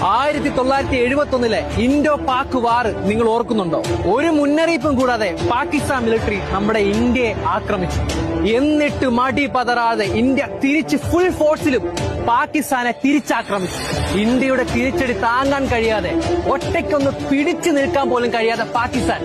1971 Indo Pak വാർ നിങ്ങൾ ഓർക്കുന്നുണ്ടോ? ഒരു മുന്നറിയിപ്പും കൂടാതെ പാകിസ്ഥാൻ മിലിറ്ററി നമ്മുടെ ഇന്ത്യയെ ആക്രമിച്ചു. എന്നിട്ട് മടി പതറാതെ ഇന്ത്യ തിരിച്ച് ഫുൾ ഫോഴ്സിലും പാകിസ്ഥാനെ തിരിച്ചാക്രമിച്ചു. ഇന്ത്യയുടെ തിരിച്ചടി താങ്ങാൻ കഴിയാതെ, ഒറ്റയ്ക്കൊന്ന് പിടിച്ചു നിൽക്കാൻ പോലും കഴിയാതെ പാകിസ്ഥാൻ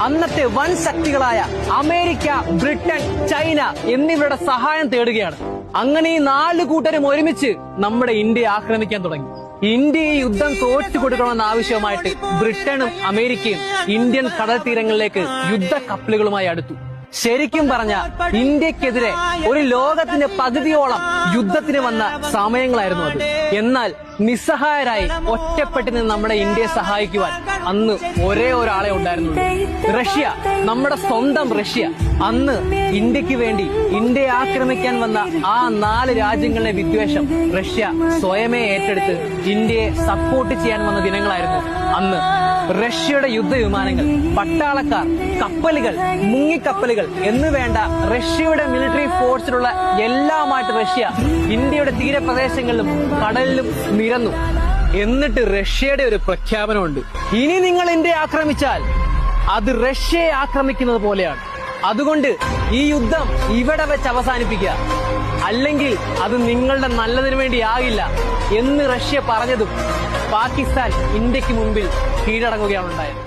അന്നത്തെ വൻ ശക്തികളായ അമേരിക്ക, ബ്രിട്ടൻ, ചൈന എന്നിവരുടെ സഹായം തേടുകയാണ്. അങ്ങനെ ഈ 4 കൂട്ടരും ഒരുമിച്ച് നമ്മുടെ ഇന്ത്യയെ ആക്രമിക്കാൻ തുടങ്ങി. ഇന്ത്യ ഈ യുദ്ധം തോറ്റു കൊടുക്കണമെന്ന ആവശ്യമായിട്ട് ബ്രിട്ടനും അമേരിക്കയും ഇന്ത്യൻ കടൽ തീരങ്ങളിലേക്ക് യുദ്ധ കപ്പലുകളുമായി അടുത്തു. ശരിക്കും പറഞ്ഞ ഇന്ത്യക്കെതിരെ ഒരു ലോകത്തിന്റെ പകുതിയോളം യുദ്ധത്തിന് വന്ന സമയങ്ങളായിരുന്നു അത്. എന്നാൽ നിസ്സഹായരായി ഒറ്റപ്പെട്ട് നിന്ന് നമ്മുടെ ഇന്ത്യയെ സഹായിക്കുവാൻ അന്ന് ഒരേ ഒരാളെ ഉണ്ടായിരുന്നുള്ളൂ, റഷ്യ. നമ്മുടെ സ്വന്തം റഷ്യ. അന്ന് ഇന്ത്യക്ക് വേണ്ടി ഇന്ത്യയെ ആക്രമിക്കാൻ വന്ന ആ 4 രാജ്യങ്ങളുടെ വിദ്വേഷം റഷ്യ സ്വയമേ ഏറ്റെടുത്ത് ഇന്ത്യയെ സപ്പോർട്ട് ചെയ്യാൻ വന്ന ദിനങ്ങളായിരുന്നു അന്ന്. റഷ്യയുടെ യുദ്ധവിമാനങ്ങൾ, പട്ടാളക്കാർ, കപ്പലുകൾ, മുങ്ങിക്കപ്പലുകൾ എന്ന് വേണ്ട റഷ്യയുടെ മിലിറ്ററി ഫോഴ്സിലുള്ള എല്ലാമായിട്ട് റഷ്യ ഇന്ത്യയുടെ തീരപ്രദേശങ്ങളിലും കടലിലും നിരന്നു. എന്നിട്ട് റഷ്യയുടെ ഒരു പ്രഖ്യാപനമുണ്ട്: ഇനി നിങ്ങൾ ഇന്ത്യയെ ആക്രമിച്ചാൽ അത് റഷ്യയെ ആക്രമിക്കുന്നത് പോലെയാണ്. അതുകൊണ്ട് ഈ യുദ്ധം ഇവിടെ വെച്ച് അവസാനിപ്പിക്കുക, അല്ലെങ്കിൽ അത് നിങ്ങളുടെ നല്ലതിനു വേണ്ടിയാകില്ല എന്ന് റഷ്യ പറഞ്ഞതും പാകിസ്ഥാൻ ഇന്ത്യക്ക് മുമ്പിൽ കീഴടങ്ങുകയാണ് ഉണ്ടായത്.